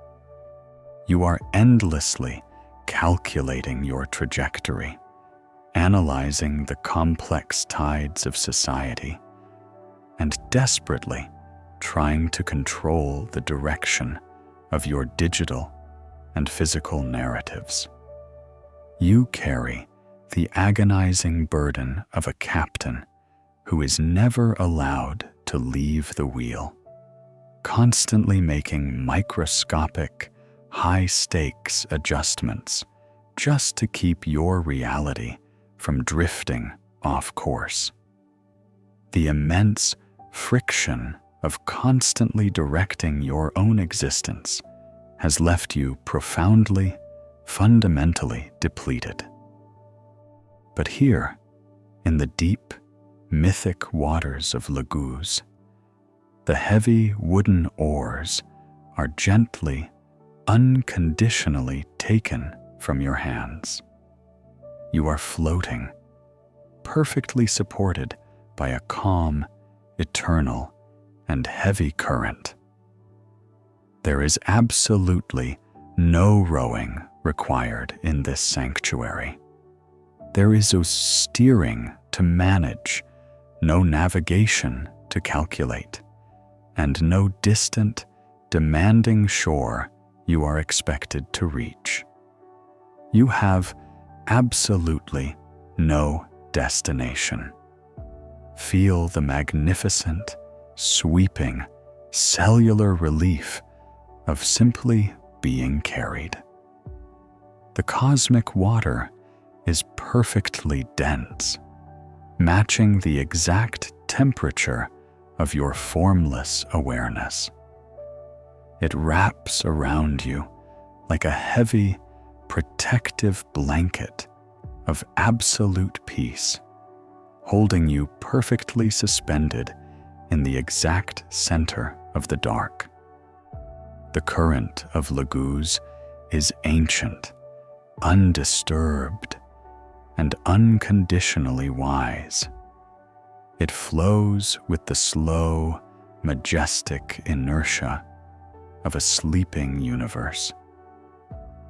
Speaker 1: You are endlessly calculating your trajectory, analyzing the complex tides of society, and desperately trying to control the direction of your digital and physical narratives. You carry the agonizing burden of a captain who is never allowed to leave the wheel, constantly making microscopic, high-stakes adjustments just to keep your reality from drifting off course. The immense friction of constantly directing your own existence has left you profoundly, fundamentally depleted. But here, in the deep, mythic waters of Laguz, the heavy wooden oars are gently, unconditionally taken from your hands. You are floating, perfectly supported by a calm, eternal, and heavy current. There is absolutely no rowing required in this sanctuary. There is no steering to manage, no navigation to calculate, and no distant, demanding shore you are expected to reach. You have absolutely no destination. Feel the magnificent, sweeping, cellular relief of simply being carried. The cosmic water is perfectly dense, matching the exact temperature of your formless awareness. It wraps around you like a heavy, protective blanket of absolute peace, holding you perfectly suspended in the exact center of the dark. The current of Laguz is ancient, undisturbed, and unconditionally wise. It flows with the slow, majestic inertia of a sleeping universe.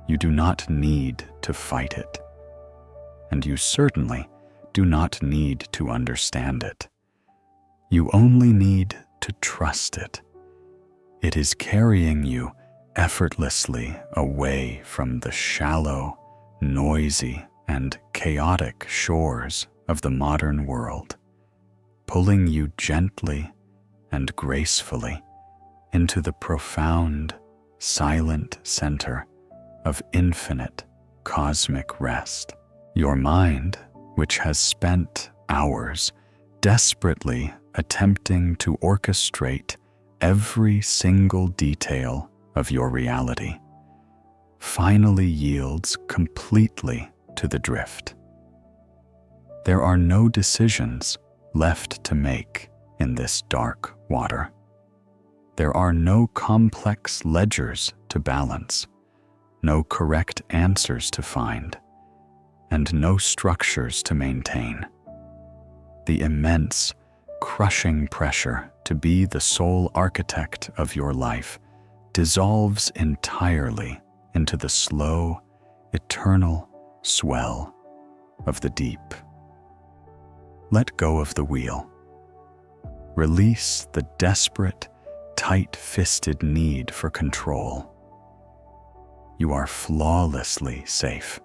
Speaker 1: You do not need to fight it, and you certainly do not need to understand it. You only need to trust it. It is carrying you effortlessly away from the shallow, noisy, and chaotic shores of the modern world, pulling you gently and gracefully into the profound, silent center of infinite cosmic rest. Your mind, which has spent hours desperately attempting to orchestrate every single detail of your reality, finally yields completely to the drift. There are no decisions left to make in this dark water. There are no complex ledgers to balance, no correct answers to find, and no structures to maintain. The immense, crushing pressure to be the sole architect of your life dissolves entirely into the slow, eternal swell of the deep. Let go of the wheel. Release the desperate, tight-fisted need for control. You are flawlessly safe.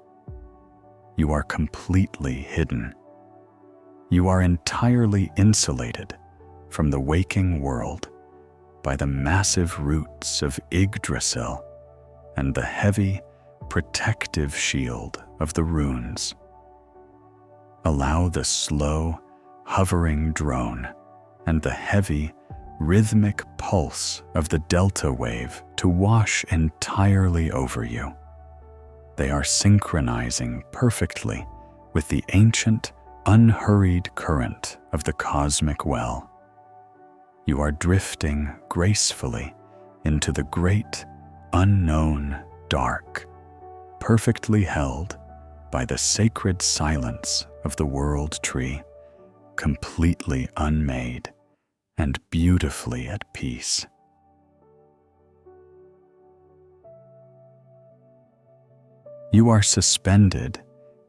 Speaker 1: You are completely hidden. You are entirely insulated from the waking world by the massive roots of Yggdrasil and the heavy, protective shield of the runes. Allow the slow, hovering drone and the heavy, rhythmic pulse of the delta wave to wash entirely over you. They are synchronizing perfectly with the ancient, unhurried current of the cosmic well. You are drifting gracefully into the great, unknown dark, perfectly held by the sacred silence of the world tree, completely unmade and beautifully at peace. You are suspended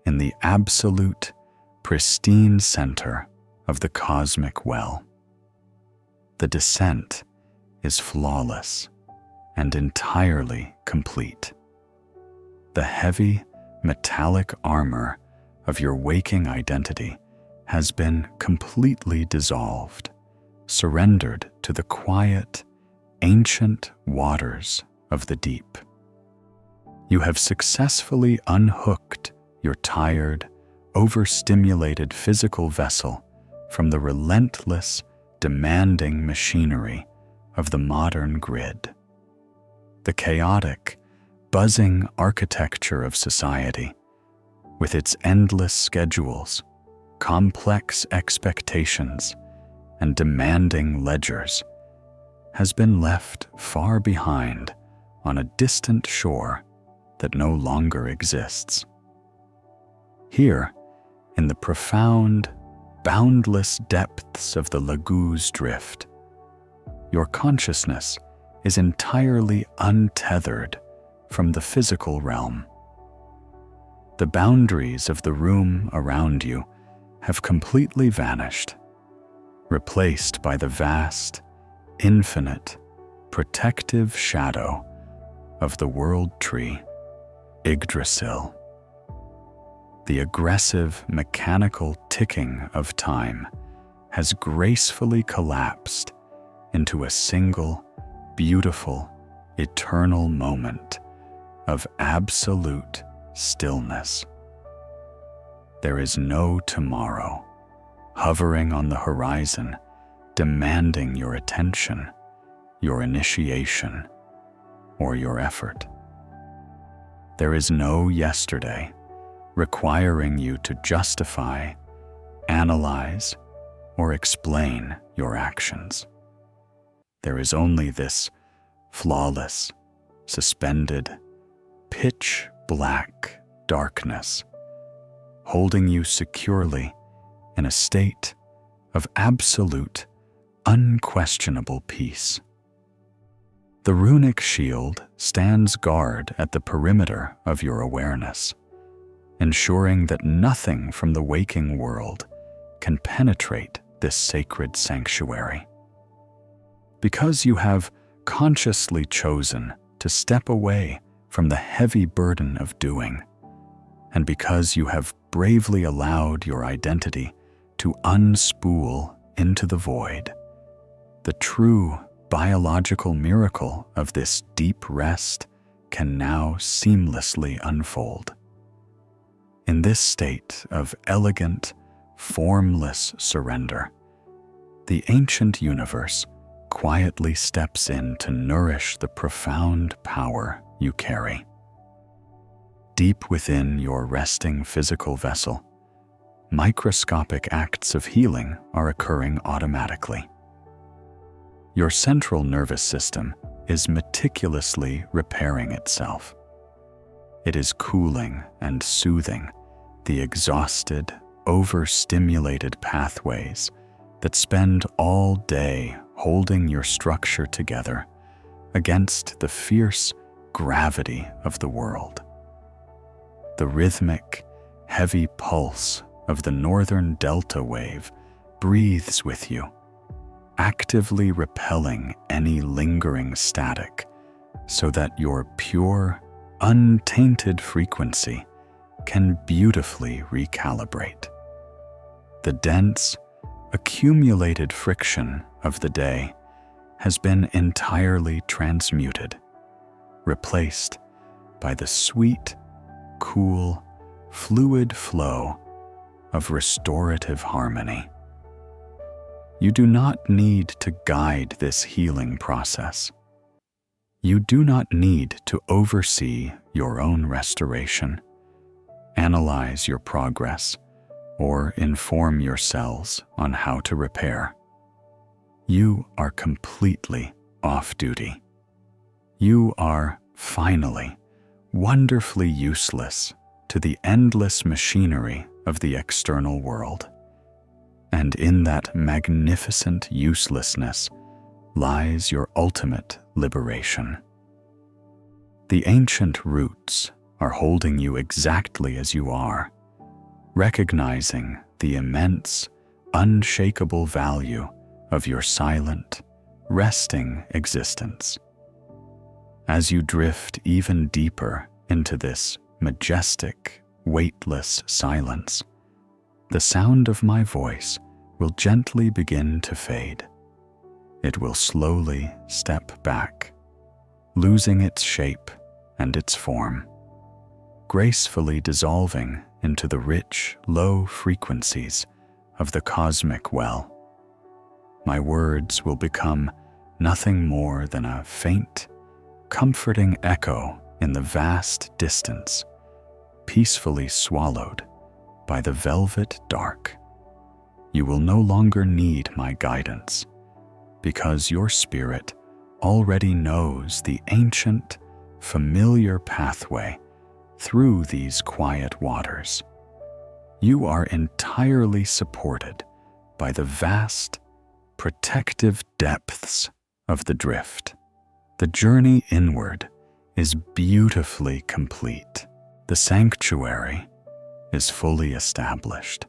Speaker 1: in the absolute, pristine center of the cosmic well. The descent is flawless and entirely complete. The heavy, metallic armor of your waking identity has been completely dissolved, surrendered to the quiet, ancient waters of the deep. You have successfully unhooked your tired, overstimulated physical vessel from the relentless, demanding machinery of the modern grid. The chaotic, buzzing architecture of society, with its endless schedules, complex expectations, and demanding ledgers, has been left far behind on a distant shore that no longer exists. Here, in the profound, boundless depths of the Laguz drift, your consciousness is entirely untethered from the physical realm. The boundaries of the room around you have completely vanished, replaced by the vast, infinite, protective shadow of the world tree, Yggdrasil. The aggressive, mechanical ticking of time has gracefully collapsed into a single, beautiful, eternal moment of absolute stillness. There is no tomorrow hovering on the horizon, demanding your attention, your initiation, or your effort. There is no yesterday requiring you to justify, analyze, or explain your actions. There is only this flawless, suspended, pitch-black darkness, holding you securely in a state of absolute, unquestionable peace. The runic shield stands guard at the perimeter of your awareness, ensuring that nothing from the waking world can penetrate this sacred sanctuary. Because you have consciously chosen to step away from the heavy burden of doing, and because you have bravely allowed your identity to unspool into the void, the true biological miracle of this deep rest can now seamlessly unfold. In this state of elegant, formless surrender, the ancient universe quietly steps in to nourish the profound power you carry. Deep within your resting physical vessel, microscopic acts of healing are occurring automatically. Your central nervous system is meticulously repairing itself. It is cooling and soothing the exhausted, overstimulated pathways that spend all day holding your structure together against the fierce gravity of the world. The rhythmic, heavy pulse of the northern delta wave breathes with you, actively repelling any lingering static so that your pure, untainted frequency can beautifully recalibrate. The dense, accumulated friction of the day has been entirely transmuted, replaced by the sweet, cool, fluid flow of restorative harmony. You do not need to guide this healing process. You do not need to oversee your own restoration, analyze your progress, or inform your cells on how to repair. You are completely off duty. You are finally wonderfully useless to the endless machinery of the external world. And in that magnificent uselessness lies your ultimate liberation. The ancient roots are holding you exactly as you are, recognizing the immense, unshakable value of your silent, resting existence. As you drift even deeper into this majestic, weightless silence, the sound of my voice will gently begin to fade. It will slowly step back, losing its shape and its form, gracefully dissolving into the rich, low frequencies of the cosmic well. My words will become nothing more than a faint, comforting echo in the vast distance, peacefully swallowed by the velvet dark. You will no longer need my guidance, because your spirit already knows the ancient, familiar pathway through these quiet waters. You are entirely supported by the vast, protective depths of the drift. The journey inward is beautifully complete. The sanctuary is fully established,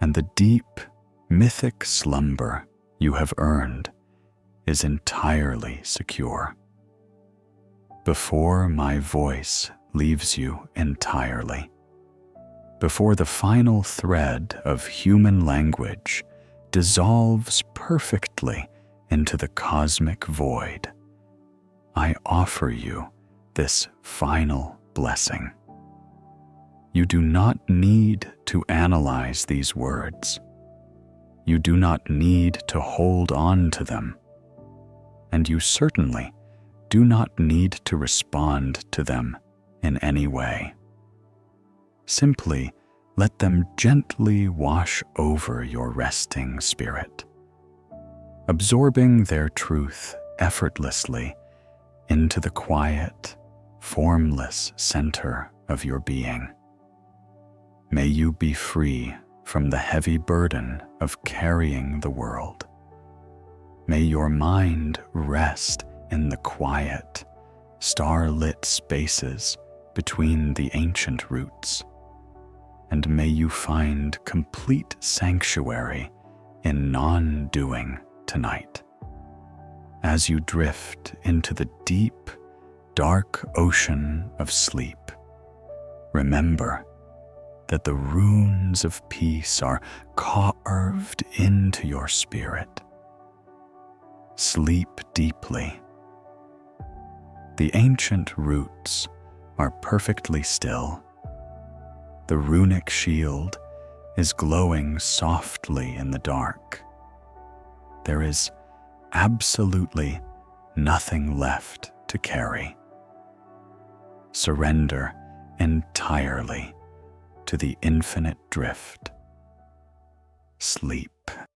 Speaker 1: and the deep, mythic slumber you have earned is entirely secure. Before my voice leaves you entirely, before the final thread of human language dissolves perfectly into the cosmic void, I offer you this final blessing. You do not need to analyze these words. You do not need to hold on to them. And you certainly do not need to respond to them in any way. Simply let them gently wash over your resting spirit, absorbing their truth effortlessly into the quiet, formless center of your being. May you be free from the heavy burden of carrying the world. May your mind rest in the quiet, star-lit spaces between the ancient roots, and may you find complete sanctuary in non-doing tonight. As you drift into the deep, dark ocean of sleep, remember that the runes of peace are carved into your spirit. Sleep deeply. The ancient roots are perfectly still. The runic shield is glowing softly in the dark. There is absolutely nothing left to carry. Surrender entirely to the infinite drift. Sleep.